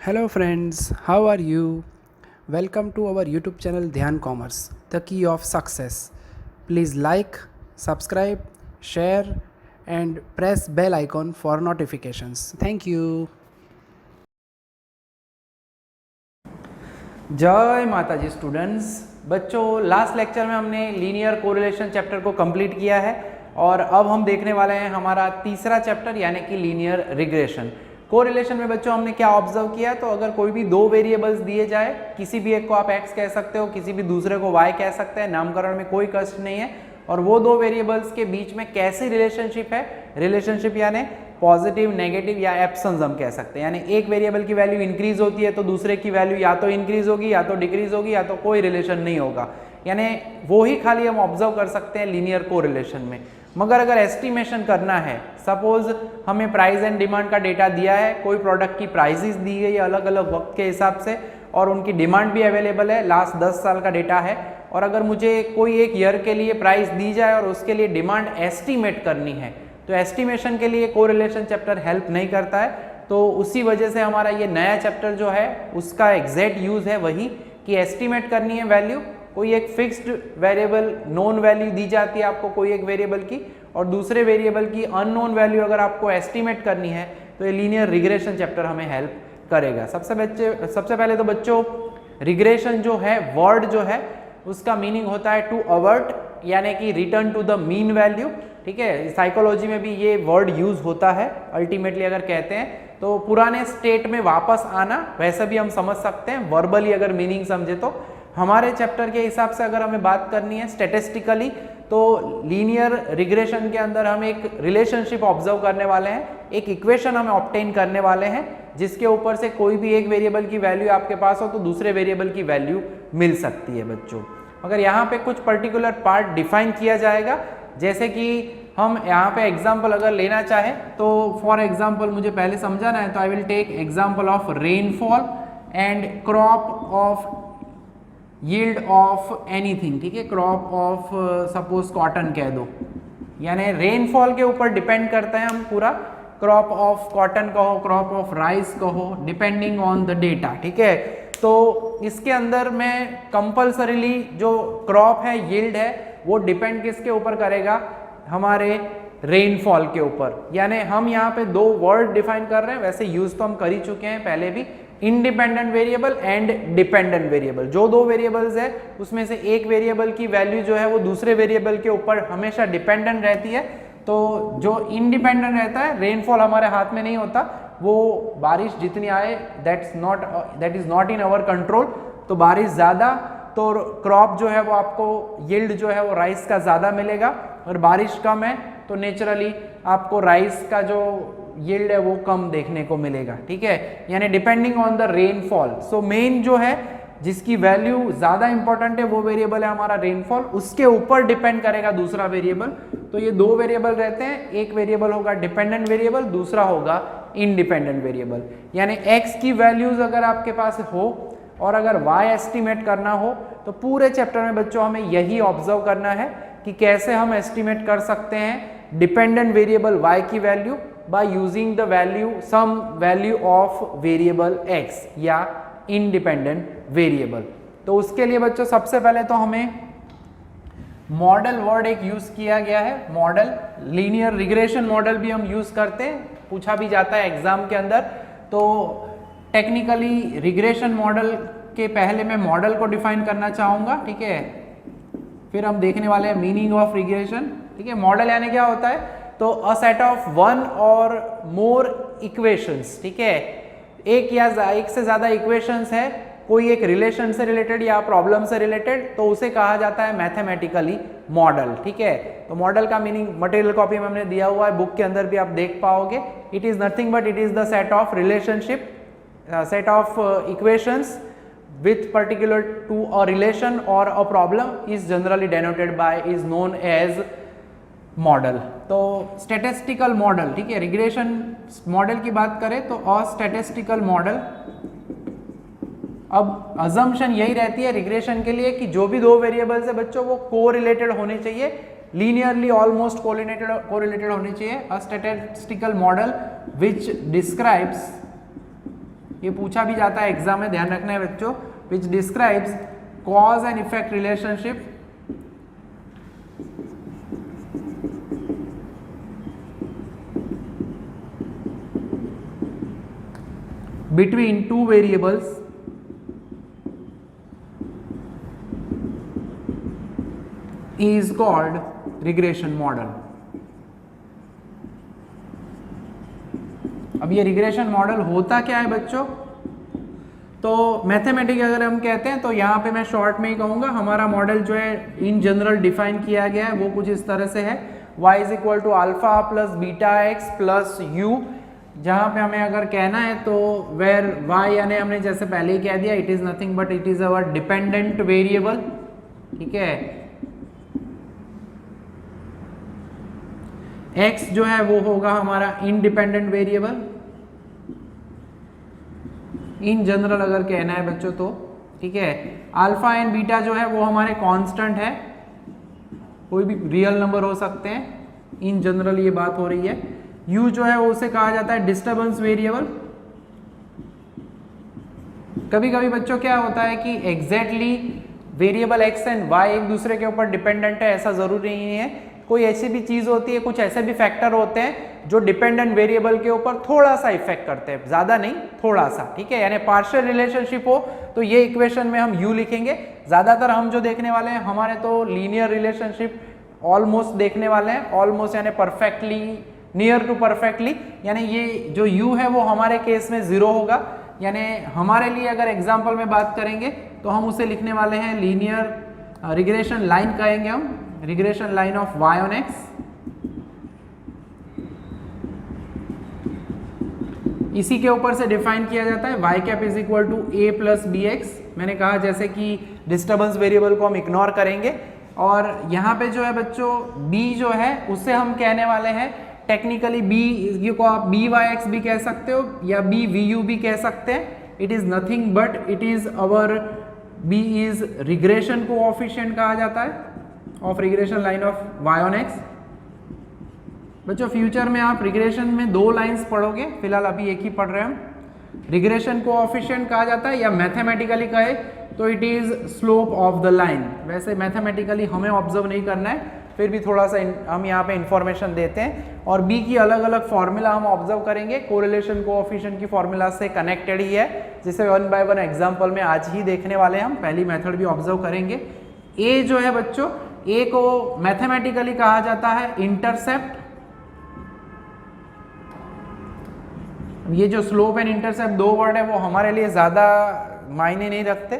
Hello friends, how are you? Welcome to our YouTube channel Dhyan Commerce, the key of success. Please like, subscribe, share and press bell icon for notifications. Thank you. जय माता जी students. बच्चों, last lecture में हमने linear correlation chapter को complete किया है और अब हम देखने वाले हैं हमारा तीसरा चैप्टर यानी कि लीनियर रिग्रेशन। कोरिलेशन में बच्चों हमने क्या ऑब्जर्व किया, तो अगर कोई भी दो वेरिएबल्स दिए जाए, किसी भी एक को आप x कह सकते हो, किसी भी दूसरे को y कह सकते हैं, नामकरण में कोई कष्ट नहीं है, और वो दो वेरिएबल्स के बीच में कैसी रिलेशनशिप है, रिलेशनशिप यानी पॉजिटिव, नेगेटिव या एब्सेंस हम कह सकते हैं, यानी एक वेरिएबल की वैल्यू इंक्रीज होती है तो दूसरे की वैल्यू या तो इंक्रीज होगी या तो डिक्रीज होगी या तो कोई रिलेशन नहीं होगा, यानी वो ही खाली हम ऑब्जर्व कर सकते हैं लीनियर कोरिलेशन में। मगर अगर एस्टिमेशन करना है, सपोज हमें प्राइस एंड डिमांड का डेटा दिया है, कोई प्रोडक्ट की प्राइसेस दी गई है अलग अलग वक्त के हिसाब से और उनकी डिमांड भी अवेलेबल है, लास्ट 10 साल का डेटा है, और अगर मुझे कोई एक ईयर के लिए प्राइस दी जाए और उसके लिए डिमांड एस्टिमेट करनी है, तो एस्टिमेशन के लिए कोरिलेशन चैप्टर हेल्प नहीं करता है। तो उसी वजह से हमारा ये नया चैप्टर जो है उसका एग्जैक्ट यूज है वही कि एस्टिमेट करनी है वैल्यू, कोई एक फिक्स्ड वेरिएबल नोन वैल्यू दी जाती है आपको कोई एक वेरिएबल की, और दूसरे वेरिएबल की अननोन वैल्यू अगर आपको एस्टिमेट करनी है तो ये लीनियर रिग्रेशन चैप्टर हमें हेल्प करेगा। सबसे पहले तो बच्चों, रिग्रेशन जो है वर्ड जो है उसका मीनिंग होता है टू अवर्ट, यानी कि return to the mean value. ठीक है, साइकोलॉजी में भी ये वर्ड यूज होता है अल्टीमेटली, अगर कहते हैं तो पुराने स्टेट में वापस आना, वैसे भी हम समझ सकते हैं वर्बली अगर मीनिंग समझे तो। हमारे चैप्टर के हिसाब से अगर हमें बात करनी है स्टैटिस्टिकली, तो लीनियर रिग्रेशन के अंदर हम एक रिलेशनशिप ऑब्जर्व करने वाले हैं, एक इक्वेशन हम ऑब्टेन करने वाले हैं जिसके ऊपर से कोई भी एक वेरिएबल की वैल्यू आपके पास हो तो दूसरे वेरिएबल की वैल्यू मिल सकती है बच्चों। अगर यहाँ पे कुछ पर्टिकुलर पार्ट डिफाइन किया जाएगा, जैसे कि हम यहाँ पे एग्जाम्पल अगर लेना चाहें तो फॉर एग्जाम्पल मुझे पहले समझाना है, तो I will take example of rainfall and crop of yield of anything. ठीक है, क्रॉप ऑफ सपोज कॉटन कह दो, यानी रेनफॉल के ऊपर डिपेंड करता है हम पूरा, क्रॉप ऑफ कॉटन कहो, क्रॉप ऑफ राइस कहो, डिपेंडिंग ऑन द डेटा। ठीक है, तो इसके अंदर में कंपल्सरीली जो क्रॉप है, यील्ड है, वो डिपेंड किसके ऊपर करेगा, हमारे रेनफॉल के ऊपर। यानी हम यहाँ पे दो वर्ड डिफाइन कर रहे हैं, वैसे यूज तो हम कर ही चुके हैं पहले भी, independent variable and dependent variable. जो दो वेरिएबल्स है उसमें से एक वेरिएबल की वैल्यू जो है वो दूसरे वेरिएबल के ऊपर हमेशा डिपेंडेंट रहती है। तो जो इंडिपेंडेंट रहता है, रेनफॉल हमारे हाथ में नहीं होता, वो बारिश जितनी आए that is not in our control, तो बारिश ज़्यादा तो क्रॉप जो है वो आपको यील्ड जो है वो राइस का ज़्यादा मिलेगा, और बारिश कम है तो नेचुरली आपको राइस का जो यील्ड है वो कम देखने को मिलेगा। ठीक है, यानी depending on the rainfall. So main जो है जिसकी वैल्यू ज़्यादा इंपॉर्टेंट है वो वेरिएबल है हमारा रेनफॉल, उसके ऊपर डिपेंड करेगा दूसरा वेरिएबल। तो ये दो वेरिएबल रहते हैं, एक वेरिएबल होगा डिपेंडेंट वेरिएबल, दूसरा होगा इंडिपेंडेंट वेरिएबल। यानी x की वैल्यूज अगर आपके पास हो और अगर y एस्टिमेट करना हो तो पूरे चैप्टर में बच्चों हमें यही ऑब्जर्व करना है कि कैसे हम एस्टिमेट कर सकते हैं डिपेंडेंट वेरिएबल y की value by using the value some value of variable x या इंडिपेंडेंट वेरिएबल। तो उसके लिए बच्चों सबसे पहले तो हमें मॉडल वर्ड एक यूज किया गया है, मॉडल, लीनियर रिग्रेशन मॉडल भी हम यूज करते हैं, पूछा भी जाता है एग्जाम के अंदर। तो टेक्निकली रिग्रेशन मॉडल के पहले मैं मॉडल को डिफाइन करना चाहूँगा। ठीक है, फिर हम देखने वाले हैं मीनिंग ऑफ रिग्रेशन। ठीक है, मॉडल यानी क्या होता है, तो अ सेट ऑफ वन और मोर इक्वेशंस। ठीक है, एक या एक से ज़्यादा इक्वेशंस है, कोई एक रिलेशन से रिलेटेड या प्रॉब्लम से रिलेटेड, तो उसे कहा जाता है मैथमेटिकली मॉडल। ठीक है, तो मॉडल का मीनिंग मटेरियल कॉपी में हमने दिया हुआ है, बुक के अंदर भी आप देख पाओगे। It is nothing but it is the set of relationship, set of equations with particular to a relation or a problem is generally denoted by is known as model। तो statistical model, ठीक है, regression model की बात करें तो a statistical model, अब assumption यही रहती है रिग्रेशन के लिए कि जो भी दो वेरिएबल्स है बच्चों वो कोरिलेटेड होने चाहिए, लीनियरली ऑलमोस्ट कोरिलेटेड होने चाहिए। a statistical model which describes ये पूछा भी जाता है एग्जाम में, ध्यान रखना है बच्चों। Which describes cause and effect relationship between two variables is called regression model। अब ये रिग्रेशन मॉडल होता क्या है बच्चों? तो मैथमेटिक्स अगर हम कहते हैं तो यहाँ पे मैं शॉर्ट में ही कहूँगा, हमारा मॉडल जो है इन जनरल डिफाइन किया गया है वो कुछ इस तरह से है, y is equal to alpha plus beta x plus u. जहाँ पे हमें अगर कहना है तो वेर y यानी हमने जैसे पहले ही कह दिया, it is nothing but it is our dependent variable, ठीक है। x जो है वो होगा हमारा इंडिपेंडेंट वेरिएबल, इन जनरल अगर कहना है बच्चों तो, ठीक है। अल्फा एंड बीटा जो है वो हमारे कांस्टेंट है, कोई भी रियल नंबर हो सकते हैं, इन जनरल ये बात हो रही है। u जो है वो उसे कहा जाता है डिस्टर्बेंस वेरिएबल। कभी कभी बच्चों क्या होता है कि exactly variable x and y एक दूसरे के ऊपर डिपेंडेंट है, ऐसा जरूरी नहीं है। कोई ऐसी भी चीज होती है, कुछ ऐसे भी फैक्टर होते हैं जो डिपेंडेंट वेरिएबल के ऊपर थोड़ा सा इफेक्ट करते हैं, ज्यादा नहीं, थोड़ा सा, ठीक है। यानी पार्शियल रिलेशनशिप हो तो ये इक्वेशन में हम u लिखेंगे। ज्यादातर हम जो देखने वाले हैं हमारे तो लीनियर रिलेशनशिप ऑलमोस्ट देखने वाले हैं, ऑलमोस्ट यानी परफेक्टली, नियर टू परफेक्टली, यानी ये जो u है वो हमारे केस में 0 होगा। यानी हमारे लिए अगर एग्जाम्पल में बात करेंगे तो हम उसे लिखने वाले हैं लीनियर रिग्रेशन लाइन कहेंगे हम, regression line of y on x। इसी के ऊपर से डिफाइन किया जाता है y cap is equal to a plus b x. मैंने कहा जैसे कि डिस्टर्बेंस वेरिएबल को हम इग्नोर करेंगे, और यहाँ पे जो है बच्चों b जो है उससे हम कहने वाले हैं टेक्निकली b को आप बी वाई एक्स भी कह सकते हो या बी वी यू भी कह सकते हैं। It is nothing but it is our b is regression coefficient कहा जाता है of regression line of y on x। बच्चों फ्यूचर में आप रिग्रेशन में 2 लाइंस पढ़ोगे, फिलहाल अभी एक ही पढ़ रहे हैं हम। रिग्रेशन कोएफिशिएंट कहा जाता है, या मैथमेटिकली कहे तो it is slope of the line. वैसे मैथमेटिकली हमें ऑब्जर्व नहीं करना है, फिर भी थोड़ा सा हम यहाँ पे इंफॉर्मेशन देते हैं। और b की अलग अलग फॉर्मूला हम ऑब्जर्व करेंगे, कोरिलेशन कोएफिशिएंट की फॉर्मूला से कनेक्टेड ही है, जिसे 1 बाय 1 एग्जाम्पल में आज ही देखने वाले हैं हम। पहली मेथड भी ऑब्जर्व करेंगे। a जो है बच्चों, a को मैथमेटिकली कहा जाता है इंटरसेप्ट। ये जो स्लोप एंड इंटरसेप्ट 2 वर्ड है वो हमारे लिए ज्यादा मायने नहीं रखते।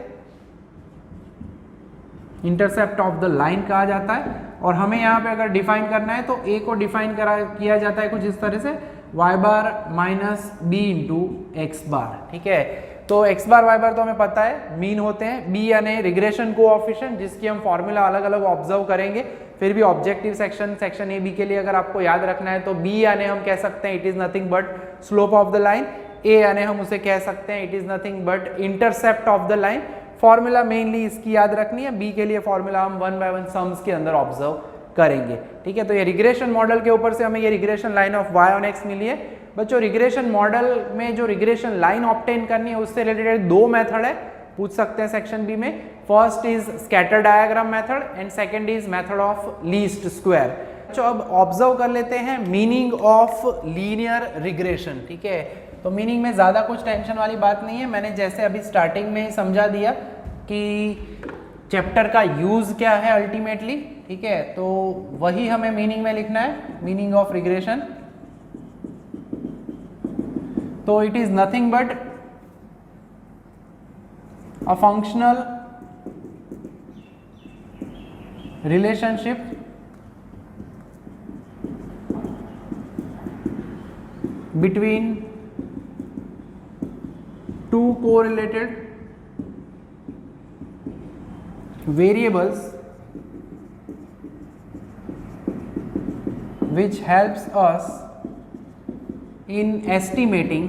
इंटरसेप्ट ऑफ द लाइन कहा जाता है, और हमें यहाँ पे अगर डिफाइन करना है तो a को डिफाइन किया जाता है कुछ इस तरह से, y bar minus B into X बार, ठीक है। तो x बार y बार तो हमें पता है मीन होते हैं, b यानी रिग्रेशन कोएफिशिएंट, जिसकी हम फॉर्मूला अलग अलग ऑब्जर्व करेंगे। फिर भी ऑब्जेक्टिव सेक्शन ए बी के लिए अगर आपको याद रखना है तो b यानी हम कह सकते हैं it is nothing but slope of the line, a यानी हम उसे कह सकते हैं it is nothing but intercept of the line. Formula mainly इसकी याद रखनी है, b के लिए फॉर्मूला हम 1 बाय 1 सम्स के अंदर ऑब्जर्व करेंगे, ठीक है। तो ये रिग्रेशन मॉडल के ऊपर से हमें ये regression line of y on x मिली है। बच्चों रिग्रेशन मॉडल में जो रिग्रेशन लाइन ऑब्टेन करनी है उससे रिलेटेड 2 मेथड है, पूछ सकते हैं सेक्शन बी में। First is scatter diagram method and second is method of least square. तो अब ऑब्जर्व कर लेते हैं मीनिंग ऑफ लीनियर रिग्रेशन, ठीक है। तो मीनिंग में ज़्यादा कुछ टेंशन वाली बात नहीं है, मैंने जैसे अभी स्टार्टिंग में समझा दिया कि चैप्टर का यूज़ क्या है अल्टीमेटली, ठीक है। तो वही हमें मीनिंग में लिखना है, मीनिंग ऑफ रिग्रेशन। तो it is nothing but a functional relationship between two correlated variables which helps us in estimating,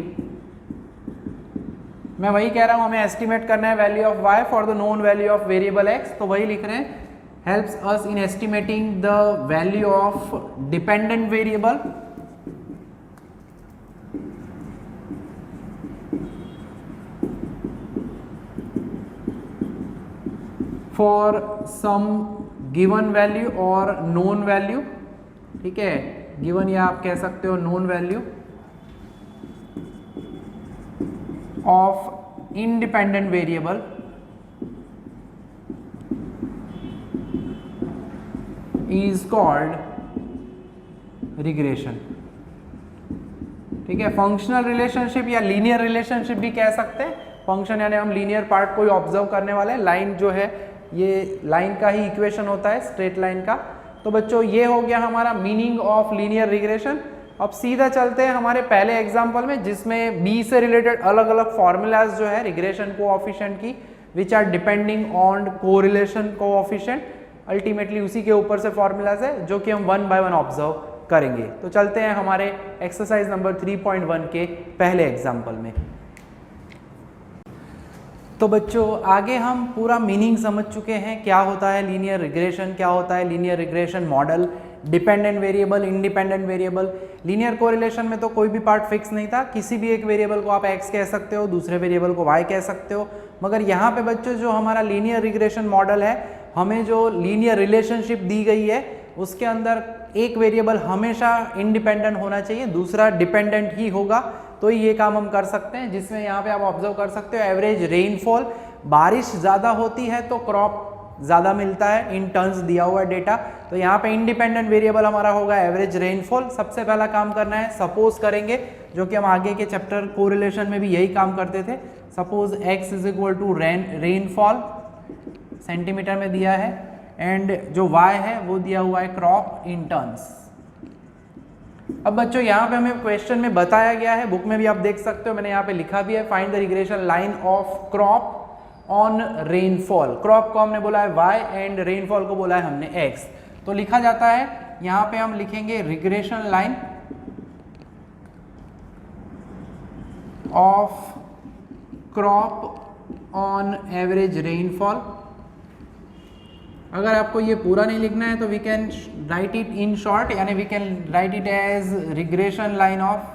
मैं वही कह रहा हूं, हमें एस्टिमेट करना है value of y for the known value of variable x, तो वही लिख रहे हैं, helps us in estimating the value of dependent variable for some given value और नोन वैल्यू, ठीक है, गिवन या आप कह सकते हो known value of independent variable is called regression. ठीक है, फंक्शनल रिलेशनशिप या लीनियर रिलेशनशिप भी कह सकते हैं। फंक्शन यानी हम लीनियर पार्ट को ही ऑब्जर्व करने वाले हैं, लाइन जो है ये लाइन का ही इक्वेशन होता है, स्ट्रेट लाइन का। तो बच्चों ये हो गया हमारा मीनिंग ऑफ लीनियर रिग्रेशन। अब सीधा चलते हैं हमारे पहले एग्जांपल में, जिसमें बी से रिलेटेड अलग अलग फॉर्मूलाज जो है रिग्रेशन कोएफिशिएंट की, which are depending on correlation coefficient, ultimately उसी के ऊपर से फॉर्मूलाज है जो कि हम वन बाय वन ऑब्जर्व करेंगे। तो चलते हैं हमारे एक्सरसाइज नंबर 3.1 के पहले एग्जाम्पल में। तो बच्चों आगे हम पूरा मीनिंग समझ चुके हैं, क्या होता है लीनियर रिग्रेशन, क्या होता है linear regression model, dependent variable, independent variable. Linear correlation में तो कोई भी पार्ट फिक्स नहीं था, किसी भी एक वेरिएबल को आप x कह सकते हो, दूसरे वेरिएबल को y कह सकते हो। मगर यहाँ पे बच्चों जो हमारा लीनियर रिग्रेशन मॉडल है, हमें जो लीनियर रिलेशनशिप दी गई है उसके अंदर एक वेरिएबल हमेशा इंडिपेंडेंट होना चाहिए, दूसरा डिपेंडेंट ही होगा, तो ये काम हम कर सकते हैं। जिसमें यहाँ पे आप ऑब्जर्व कर सकते हो एवरेज रेनफॉल, बारिश ज़्यादा होती है तो क्रॉप ज़्यादा मिलता है, इन टर्न्स दिया हुआ है डेटा। तो यहाँ पे इंडिपेंडेंट वेरिएबल हमारा होगा एवरेज रेनफॉल। सबसे पहला काम करना है, सपोज करेंगे, जो कि हम आगे के चैप्टर कोरिलेशन में भी यही काम करते थे। Suppose x is equal to rainfall, centimetre में दिया है, एंड जो y है वो दिया हुआ है क्रॉप इन टर्न्स। अब बच्चों यहाँ पे हमें क्वेश्चन में बताया गया है, बुक में भी आप देख सकते हो, मैंने यहाँ पे लिखा भी है, find the regression line of crop on rainfall. Crop को हमने बोला है y एंड रेनफॉल को बोला है हमने x। तो लिखा जाता है, यहाँ पे हम लिखेंगे regression line of crop on average rainfall. अगर आपको ये पूरा नहीं लिखना है तो we can write it in short, यानी we can write it as regression line of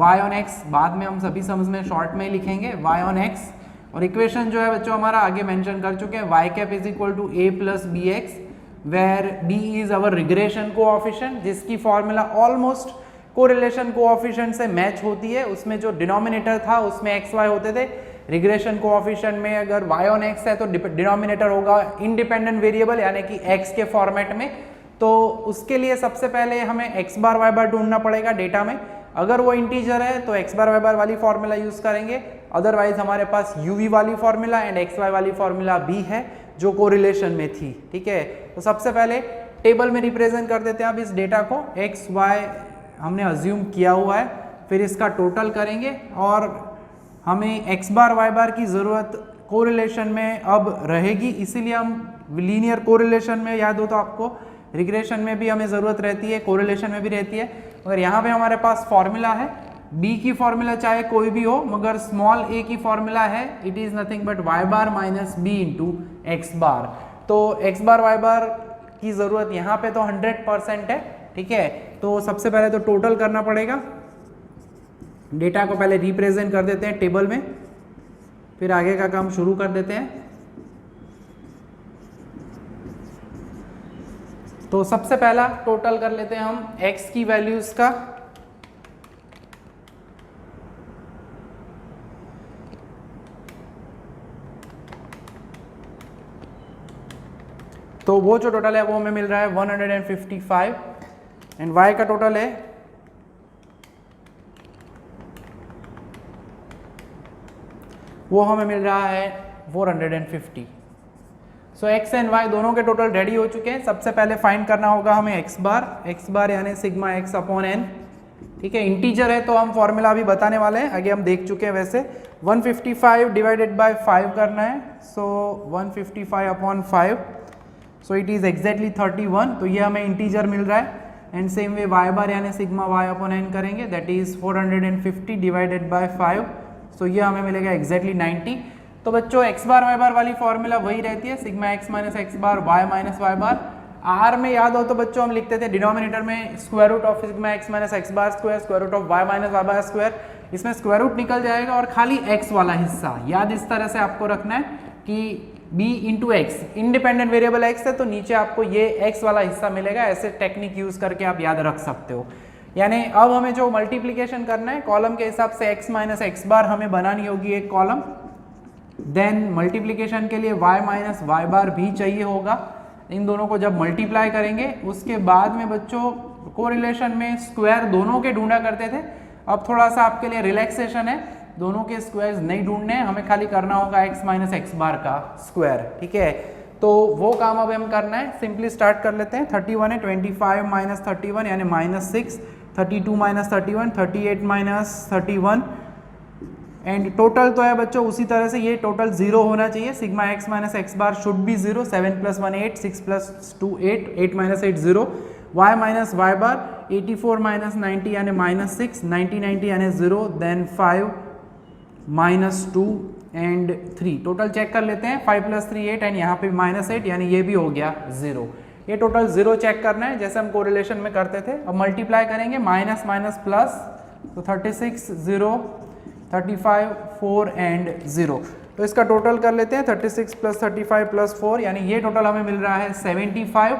y on x। बाद में हम सभी समझ में शॉर्ट में ही लिखेंगे y ऑन x। और इक्वेशन जो है बच्चों हमारा आगे मेंशन कर चुके हैं, y cap is equal to a plus b x, where b is our regression coefficient, जिसकी फॉर्मूला ऑलमोस्ट कोरिलेशन कोएफिशिएंट से मैच होती है। उसमें जो डिनोमिनेटर था उसमें एक्स वाई होते थे, रिग्रेशन कोएफिशिएंट में अगर y ऑन x है तो डिनोमिनेटर होगा इंडिपेंडेंट वेरिएबल यानी कि x के फॉर्मेट में। तो उसके लिए सबसे पहले हमें x बार y बार ढूंढना पड़ेगा डेटा में। अगर वो इंटीजर है तो x बार y बार वाली फॉर्मूला यूज करेंगे, अदरवाइज हमारे पास uv वाली फॉर्मूला एंड xy वाली फॉर्मूला भी है जो कोरिलेशन में थी। ठीक है, तो सबसे पहले टेबल में रिप्रेजेंट कर देते हैं अब इस डेटा को। x y हमने अज्यूम किया हुआ है, फिर इसका टोटल करेंगे और हमें x बार y बार की ज़रूरत कोरिलेशन में अब रहेगी, इसीलिए हम लीनियर कोरिलेशन में, याद हो तो आपको, रिग्रेशन में भी हमें ज़रूरत रहती है, कोरिलेशन में भी रहती है। मगर यहाँ पे हमारे पास फॉर्मूला है, b की फॉर्मूला चाहे कोई भी हो, मगर स्मॉल a की फॉर्मूला है, it is nothing but y bar minus b into X bar. तो x बार y बार की ज़रूरत यहाँ पे तो 100% है। ठीक है, तो सबसे पहले तो टोटल करना पड़ेगा, डेटा को पहले रिप्रेजेंट कर देते हैं टेबल में, फिर आगे का काम शुरू कर देते हैं। तो सबसे पहला टोटल कर लेते हैं हम x की वैल्यूज का। तो वो जो टोटल है वो हमें मिल रहा है 155 एंड y का टोटल है वो हमें मिल रहा है 450। सो x एंड y दोनों के टोटल रेडी हो चुके हैं। सबसे पहले फाइंड करना होगा हमें x बार यानी सिग्मा x अपॉन n। ठीक है, इंटीजर है तो हम फॉर्मूला भी बताने वाले हैं, आगे हम देख चुके हैं। वैसे 155 डिवाइडेड बाय 5 करना है, सो 155 upon 5, so it is exactly 31। तो ये हमें इंटीजर मिल रहा है। एंड सेम वे y बार यानी सिग्मा y अपॉन n करेंगे, दैट इज़ 450 डिवाइडेड बाय 5, सो ये हमें मिलेगा एग्जैक्टली 90। तो बच्चों x बार y बार वाली फॉर्मूला वही रहती है, सिग्मा x माइनस एक्स बार y माइनस वाई बार। r में याद हो तो बच्चों हम लिखते थे डिनोमिनेटर में square root of sigma x minus x bar square, square root of y minus y bar square. इसमें स्क्वायर रूट निकल जाएगा और खाली x वाला हिस्सा याद इस तरह से आपको रखना है कि b into x, independent variable x है तो नीचे आपको ये x वाला हिस्सा मिलेगा। ऐसे टेक्निक यूज करके आप याद रख सकते हो। यानी अब हमें जो मल्टीप्लिकेशन करना है कॉलम के हिसाब से x माइनस एक्स बार हमें बनानी होगी एक कॉलम, देन मल्टीप्लिकेशन के लिए y माइनस वाई बार भी चाहिए होगा। इन दोनों को जब मल्टीप्लाई करेंगे उसके बाद में बच्चों कोरिलेशन में स्क्वायर दोनों के ढूंढा करते थे। अब थोड़ा सा आपके लिए रिलैक्सेशन है, दोनों के स्क्वायर्स नहीं ढूंढने हैं, हमें खाली करना होगा x माइनस एक्स बार का स्क्वायर। ठीक है, तो वो काम अब हम करना है। सिंपली स्टार्ट कर लेते हैं। 31 है, 25 माइनस 31 यानी minus 6, 32 minus 31, 38 minus 31 and total तो है बच्चों उसी तरह से ये टोटल 0 होना चाहिए। Sigma x minus x bar should be 0, 7 plus 1 8, 6 plus 2 8, 8 minus 8 0, y minus y bar 84 minus 90 यानी माइनस 6, 90 90 यानी 0, then 5 minus 2 and 3। Total check कर लेते हैं, 5 प्लस 3 8 एंड यहाँ पे माइनस 8 यानी ये भी हो गया 0। ये टोटल 0 चेक करना है जैसे हम कोरिलेशन में करते थे। अब मल्टीप्लाई करेंगे माइनस माइनस प्लस, तो 36 0, 35 4 एंड 0। तो इसका टोटल कर लेते हैं 36 प्लस 35 प्लस 4 यानी ये टोटल हमें मिल रहा है 75।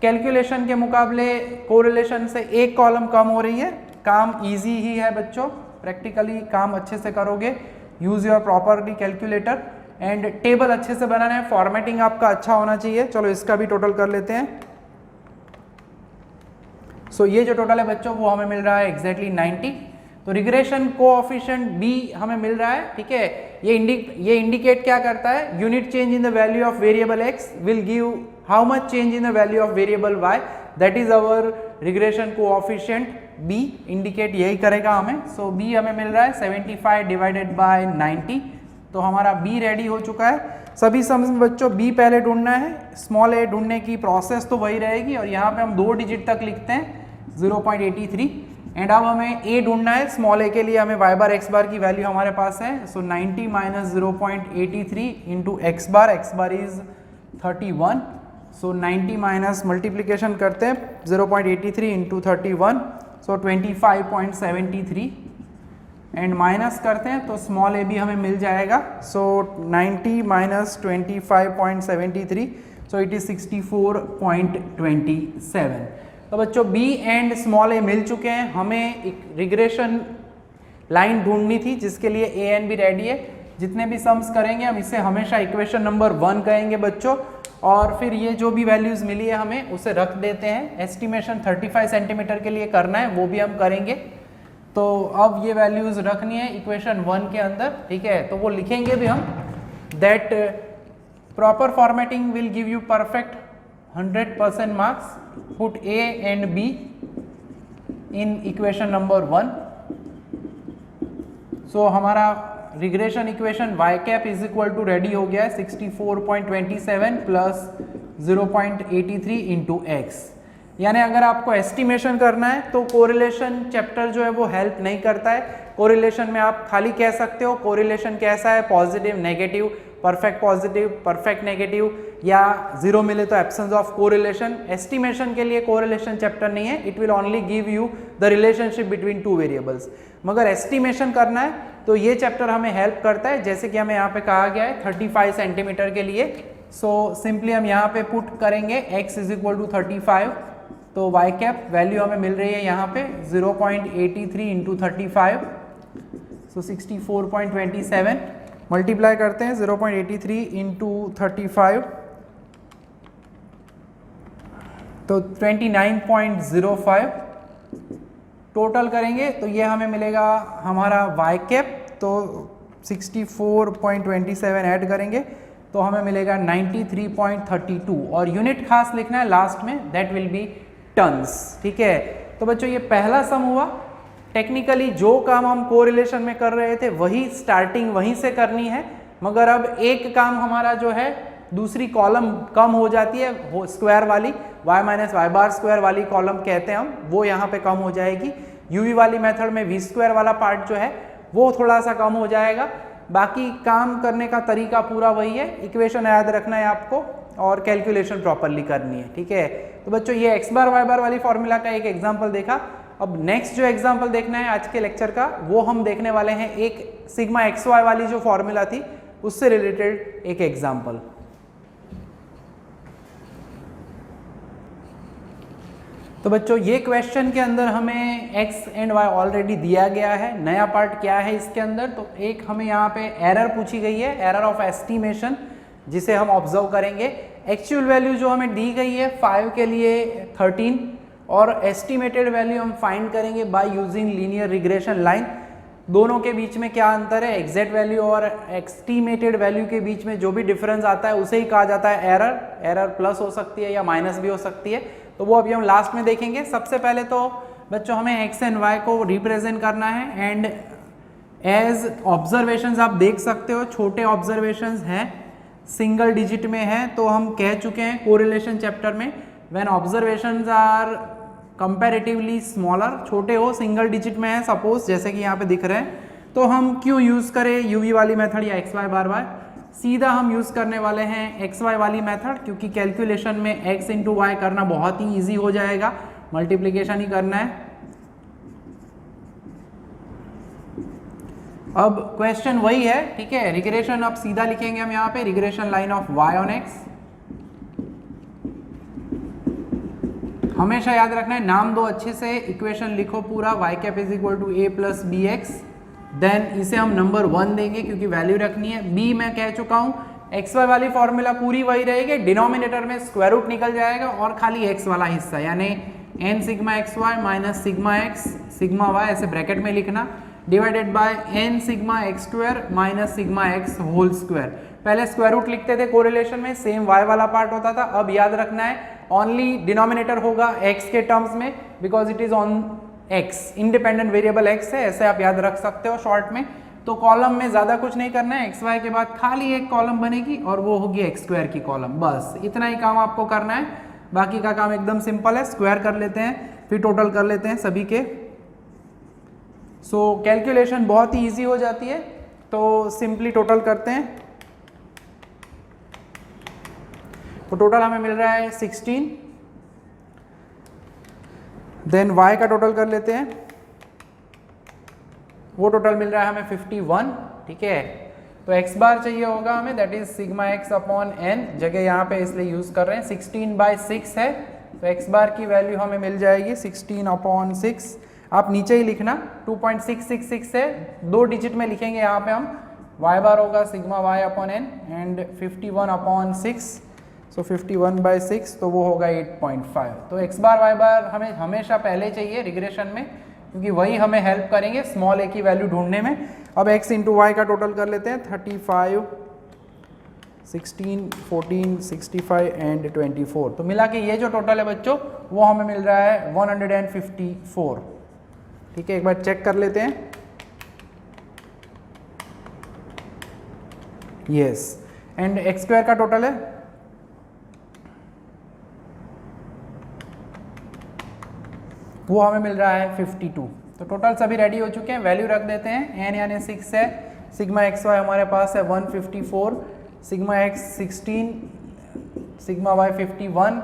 कैलकुलेशन के मुकाबले कोरिलेशन से एक कॉलम कम हो रही है। काम इजी ही है बच्चों, प्रैक्टिकली काम अच्छे से करोगे। Use your properly calculator and table अच्छे से बनाना है, फॉर्मेटिंग आपका अच्छा होना चाहिए। चलो इसका भी टोटल कर लेते हैं। सो ये जो टोटल है बच्चों वो हमें मिल रहा है एग्जैक्टली 90। तो रिग्रेशन कोएफिशिएंट b हमें मिल रहा है। ठीक है, ये इंडिकेट क्या करता है, unit change in the value of variable x will give how much change in the value of variable y, that is our regression coefficient b indicate यही करेगा हमें। सो b हमें मिल रहा है 75 डिवाइडेड बाय 90। तो हमारा b रेडी हो चुका है। सभी सम्स में बच्चों b पहले ढूंढना है, स्मॉल a ढूंढने की प्रोसेस तो वही रहेगी और यहाँ पे हम 2 डिजिट तक लिखते हैं 0.83 एंड अब हमें a ढूंढना है। स्मॉल a के लिए हमें y बार x बार की वैल्यू हमारे पास है। सो 90 minus 0.83 into x bar is 31। So 90 minus multiplication करते हैं 0.83 इंटू 31, सो 25.73 एंड माइनस करते हैं तो स्मॉल a भी हमें मिल जाएगा। सो 90 माइनस 25.73, सो इट इज 64.27। तो बच्चों b एंड स्मॉल a मिल चुके हैं। हमें एक रिग्रेशन लाइन ढूंढनी थी जिसके लिए a एंड b रेडी है। जितने भी सम्स करेंगे हम इसे हमेशा इक्वेशन नंबर 1 कहेंगे बच्चों, और फिर ये जो भी वैल्यूज मिली है हमें उसे रख देते हैं। एस्टिमेशन 35 सेंटीमीटर के लिए करना है, वो भी हम करेंगे। तो अब ये वैल्यूज रखनी है इक्वेशन 1 के अंदर। ठीक है, तो वो लिखेंगे भी हम, that proper formatting will give you perfect 100% marks. Put a and b in equation number 1। So हमारा regression equation y cap is equal to ready हो गया है 64.27 प्लस 0.83 इंटू एक्स। यानी अगर आपको एस्टिमेशन करना है तो कोरिलेशन चैप्टर जो है वो हेल्प नहीं करता है। कोरिलेशन में आप खाली कह सकते हो कोरिलेशन कैसा है, positive, negative, perfect positive, perfect negative, या जीरो मिले तो एब्सेंस ऑफ कोरिलेशन। एस्टिमेशन के लिए कोरिलेशन चैप्टर नहीं है, it will only give you the relationship between 2 variables. मगर एस्टिमेशन करना है तो ये चैप्टर हमें हेल्प करता है, जैसे कि हमें यहाँ पे कहा गया है 35 सेंटीमीटर के लिए। सो सिंपली हम यहाँ पे पुट करेंगे x इज इक्वल टू 35, तो y कैप वैल्यू हमें मिल रही है यहाँ पे 0.83 इंटू 35, सो 64.27। मल्टीप्लाई करते हैं 0.83 इंटू 35, तो 29.05। टोटल करेंगे तो ये हमें मिलेगा हमारा y कैप, तो 64.27 ऐड करेंगे तो हमें मिलेगा 93.32 और यूनिट खास लिखना है लास्ट में, दैट विल बी टन्स। ठीक है, तो बच्चों ये पहला सम हुआ। टेक्निकली जो काम हम कोरिलेशन में कर रहे थे वही स्टार्टिंग वहीं से करनी है, मगर अब एक काम हमारा जो है दूसरी कॉलम कम हो जाती है, स्क्वायर वाली y minus y bar square वाली कॉलम कहते हैं हम, वो यहाँ पे कम हो जाएगी। यूवी वाली मेथड में वी स्क्वायर वाला पार्ट जो है वो थोड़ा सा कम हो जाएगा। बाकी काम करने का तरीका पूरा वही है, इक्वेशन याद रखना है आपको और कैलकुलेशन प्रॉपरली करनी है। ठीक है, तो बच्चों ये x बार y बार वाली फॉर्मूला का एक एग्जाम्पल देखा। अब नेक्स्ट जो एग्जाम्पल देखना है आज के लेक्चर का, वो हम देखने वाले हैं एक सिग्मा xy वाली जो फॉर्मूला थी उससे रिलेटेड एक एग्जाम्पल। तो बच्चों ये क्वेश्चन के अंदर हमें x एंड y ऑलरेडी दिया गया है। नया पार्ट क्या है इसके अंदर, तो एक हमें यहाँ पे एरर पूछी गई है, एरर ऑफ एस्टिमेशन, जिसे हम ऑब्जर्व करेंगे। एक्चुअल वैल्यू जो हमें दी गई है 5 के लिए 13 और एस्टिमेटेड वैल्यू हम फाइंड करेंगे by using linear regression line. दोनों के बीच में क्या अंतर है, एग्जैक्ट वैल्यू और एस्टिमेटेड वैल्यू के बीच में जो भी डिफरेंस आता है उसे ही कहा जाता है एरर। एरर प्लस हो सकती है या माइनस भी हो सकती है, तो वो अभी हम लास्ट में देखेंगे। सबसे पहले तो बच्चों हमें एक्स एंड वाई को रिप्रेजेंट करना है एंड एज ऑब्जर्वेशंस आप देख सकते हो, छोटे ऑब्जर्वेशंस हैं, सिंगल डिजिट में है। तो हम कह चुके हैं कोरिलेशन चैप्टर में, when observations are comparatively smaller, छोटे हो, सिंगल डिजिट में है सपोज, जैसे कि यहाँ पे दिख रहे हैं, तो हम क्यों यूज करें यूवी वाली मेथड या एक्स वाई बार बार, सीधा हम यूज करने वाले हैं एक्स वाई वाली मेथड, क्योंकि कैलकुलेशन में एक्स इंटू वाई करना बहुत ही ईजी हो जाएगा, मल्टीप्लीकेशन ही करना है। अब क्वेश्चन वही है, ठीक है, रिग्रेशन अब सीधा लिखेंगे हम यहाँ पे, regression line of y on x। हमेशा याद रखना है, नाम दो अच्छे से, इक्वेशन लिखो पूरा, y cap is equal to a plus b x, then इसे हम नंबर 1 देंगे क्योंकि वैल्यू रखनी है। b मैं कह चुका हूँ, एक्स वाई वाली फॉर्मूला पूरी वही रहेगी, डिनोमिनेटर में स्क्वायर रूट निकल जाएगा और खाली x वाला हिस्सा, यानी n sigma x Y minus sigma x sigma y, ऐसे ब्रैकेट में लिखना, divided by n sigma x square minus sigma x whole square. पहले स्क्वायर रूट लिखते थे कोरिलेशन में, सेम y वाला पार्ट होता था। अब याद रखना है ओनली डिनोमिनेटर होगा x के टर्म्स में, because it is on x, independent variable x है, ऐसे आप याद रख सकते हो शॉर्ट में। तो कॉलम में ज्यादा कुछ नहीं करना है, एक्स वाई के बाद खाली एक कॉलम बनेगी और वो होगी एक्स स्क्वायर की कॉलम, बस इतना ही काम आपको करना है। बाकी का काम एकदम सिंपल है, स्क्वायर कर लेते हैं फिर टोटल कर लेते हैं सभी के। सो कैलकुलेशन बहुत ही इजी हो जाती है, तो सिंपली टोटल करते हैं। तो टोटल हमें मिल रहा है 16, देन y का टोटल कर लेते हैं, वो टोटल मिल रहा है हमें 51, ठीक है। तो x बार चाहिए होगा हमें, that is sigma x upon n, जगह यहाँ पे इसलिए यूज कर रहे हैं, 16/6 है, तो x बार की वैल्यू हमें मिल जाएगी 16/6। आप नीचे ही लिखना, 2.666 है, 2 डिजिट में लिखेंगे यहाँ पे हम, y बार होगा sigma y upon n and 51/6, सो 51/6, तो वो होगा 8.5। तो x बार y बार हमें हमेशा पहले चाहिए रिग्रेशन में, क्योंकि वही हमें हेल्प करेंगे स्मॉल a की वैल्यू ढूंढने में। अब x इंटू वाई का टोटल कर लेते हैं, 35, 16, 14, 65 एंड 24। तो मिला के ये जो टोटल है बच्चों वो हमें मिल रहा है 154, ठीक है। एक बार चेक कर लेते हैं, यस, एंड एक्स स्क्वायर का टोटल है, वो हमें मिल रहा है 52। तो टोटल सभी रेडी हो चुके हैं, वैल्यू रख देते हैं, n यानी 6 है, सिग्मा एक्स वाई हमारे पास है 154, sigma x 16, sigma y 51,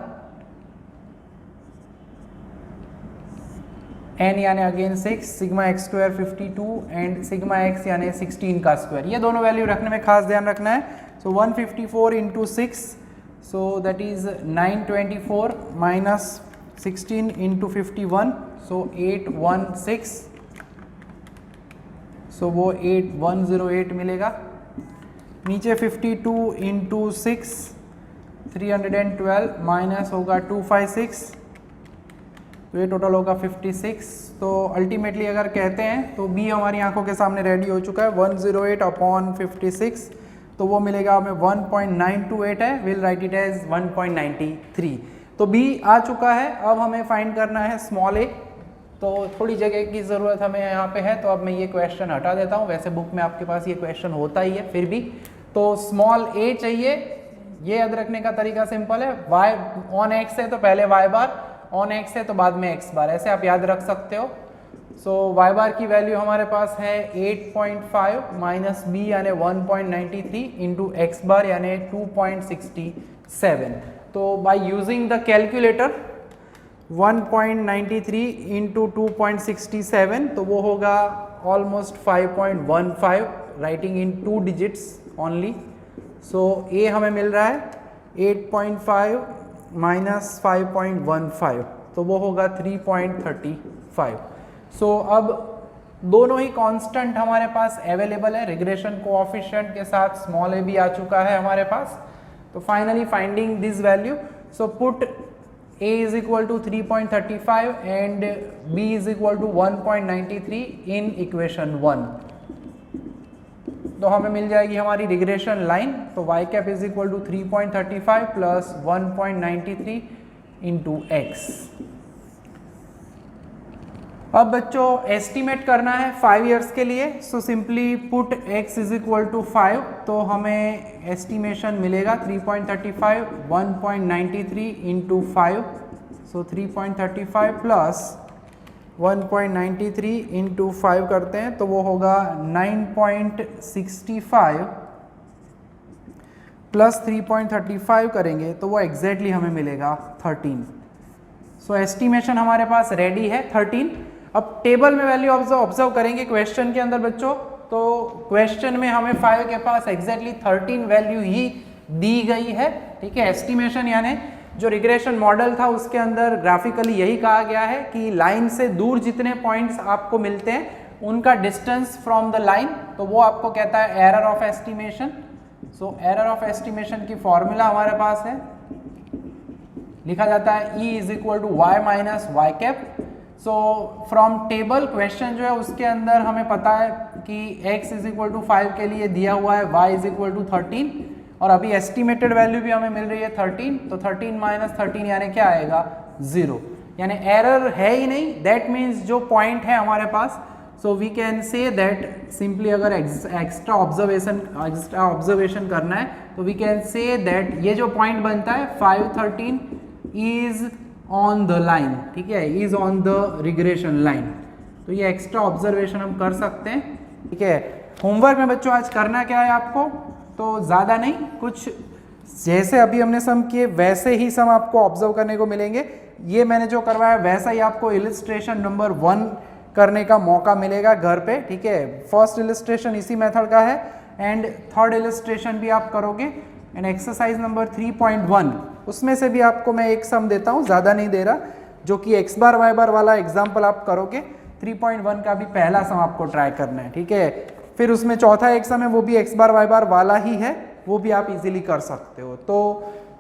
n यानी again 6, sigma x square 52 and sigma x यानी 16 का स्क्वायर। ये दोनों वैल्यू रखने में खास ध्यान रखना है। सो 154 into 6, so that is 924 minus 16 into 51, सो 816, सो वो 8108 मिलेगा। नीचे 52 इंटू 6, 312 माइनस होगा 256, तो ये टोटल होगा 56। तो अल्टीमेटली अगर कहते हैं तो बी हमारी आंखों के सामने रेडी हो चुका है, 108/56, तो वो मिलेगा हमें 1.928 है, विल राइट इट एज 1.93। तो बी आ चुका है। अब हमें फाइंड करना है स्मॉल ए, तो थोड़ी जगह की ज़रूरत हमें यहाँ पे है, तो अब मैं ये क्वेश्चन हटा देता हूँ। वैसे बुक में आपके पास ये क्वेश्चन होता ही है, फिर भी तो स्मॉल ए चाहिए। ये याद रखने का तरीका सिंपल है, वाई ऑन एक्स है तो पहले वाई बार, ऑन एक्स है तो बाद में एक्स बार, ऐसे आप याद रख सकते हो। सो वाई बार की वैल्यू हमारे पास है 8.5 माइनस बी यानी 1.93 इंटू एक्स बार यानी 2.67। तो by using the calculator 1.93 into 2.67, तो वो होगा almost 5.15, writing in 2 digits only. So A हमें मिल रहा है 8.5 माइनस 5.15, तो वो होगा 3.35। सो अब दोनों ही कांस्टेंट हमारे पास अवेलेबल है, रिग्रेशन कोएफिशिएंट के साथ स्मॉल a भी आ चुका है हमारे पास। तो finally finding this value, so put a is equal to 3.35 and b is equal to 1.93 in equation 1। तो हमें मिल जाएगी हमारी रिग्रेशन लाइन। तो y cap is equal to 3.35 plus 1.93 into x. अब बच्चों एस्टिमेट करना है 5 इयर्स के लिए। So simply put x is equal to 5, तो हमें एस्टिमेशन मिलेगा 3.35 1.93 इंटू 5। सो 3.35 प्लस 1.93 इंटू 5 करते हैं तो वो होगा 9.65 प्लस 3.35 करेंगे तो वो एग्जैक्टली हमें मिलेगा 13। सो एस्टिमेशन हमारे पास रेडी है 13। अब टेबल में वैल्यू ऑब्जर्व करेंगे क्वेश्चन के अंदर बच्चों। तो क्वेश्चन में हमें 5 के पास एग्जैक्टली 13 वैल्यू ही दी गई है, ठीक है। एस्टिमेशन यानी जो रिग्रेशन मॉडल था उसके अंदर ग्राफिकली यही कहा गया है कि लाइन से दूर जितने पॉइंट्स आपको मिलते हैं उनका डिस्टेंस फ्रॉम द लाइन, तो वो आपको कहता है error of estimation. So error of estimation की फॉर्मूला हमारे पास है, लिखा जाता है E is equal to y minus y cap. So from table question जो है उसके अंदर हमें पता है कि x इज इक्वल टू 5 के लिए दिया हुआ है y इज इक्वल टू 13 और अभी एस्टिमेटेड वैल्यू भी हमें मिल रही है 13। तो 13 माइनस 13 यानी क्या आएगा 0, यानी एरर है ही नहीं। दैट मीन्स जो पॉइंट है हमारे पास, so we can say that simply अगर एक्स्ट्रा ऑब्जर्वेशन करना है तो वी कैन से दैट ये जो पॉइंट बनता है 513 इज ऑन द लाइन, ठीक है, is on the regression line. तो ये एक्स्ट्रा ऑब्जर्वेशन हम कर सकते हैं, ठीक है। होमवर्क में बच्चों आज करना क्या है आपको, तो ज़्यादा नहीं, कुछ जैसे अभी हमने सम किए वैसे ही सम आपको ऑब्जर्व करने को मिलेंगे। ये मैंने जो करवाया वैसा ही आपको इलिस्ट्रेशन नंबर 1 करने का मौका मिलेगा घर पे, ठीक है। फर्स्ट इलिस्ट्रेशन इसी मेथड का है एंड थर्ड इलिस्ट्रेशन भी आप करोगे। एंड एक्सरसाइज नंबर 3.1 उसमें से भी आपको मैं एक सम देता हूँ, ज़्यादा नहीं दे रहा, जो कि x बार y बार वाला एग्जाम्पल आप करोगे। 3.1 का भी पहला सम आपको ट्राई करना है, ठीक है। फिर उसमें चौथा एक सम है वो भी x बार y बार वाला ही है, वो भी आप इजीली कर सकते हो। तो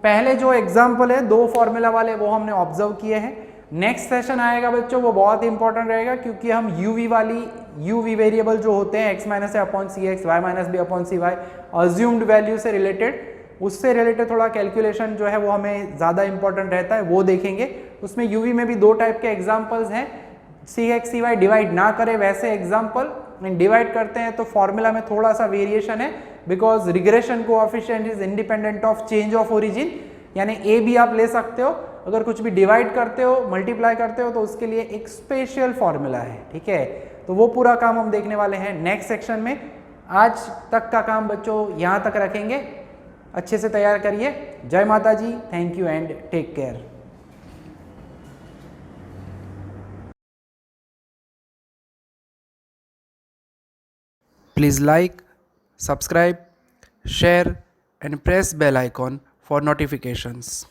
पहले जो एग्जाम्पल है 2 फॉर्मूला वाले वो हमने ऑब्जर्व किए हैं। नेक्स्ट सेशन आएगा बच्चों वो बहुत इंपॉर्टेंट रहेगा क्योंकि हम यूवी वेरिएबल जो होते हैं x minus upon C X Y minus B upon C Y assumed value से रिलेटेड, उससे रिलेटेड थोड़ा कैलकुलेशन जो है वो हमें ज़्यादा इंपॉर्टेंट रहता है, वो देखेंगे। उसमें यूवी में भी 2 टाइप के एग्जाम्पल्स हैं, सी एक्स सी वाई डिवाइड ना करे वैसे एग्जाम्पल, डिवाइड करते हैं तो फॉर्मूला में थोड़ा सा वेरिएशन है because regression coefficient is independent of change of origin, यानी ए भी आप ले सकते हो। अगर कुछ भी डिवाइड करते हो मल्टीप्लाई करते हो तो उसके लिए एक स्पेशल फॉर्मूला है, ठीक है। तो वो पूरा काम हम देखने वाले हैं नेक्स्ट सेक्शन में। आज तक का काम बच्चों यहाँ तक रखेंगे, अच्छे से तैयार करिए। जय माता जी, thank you and take care. Please like, subscribe, share and press bell icon for notifications.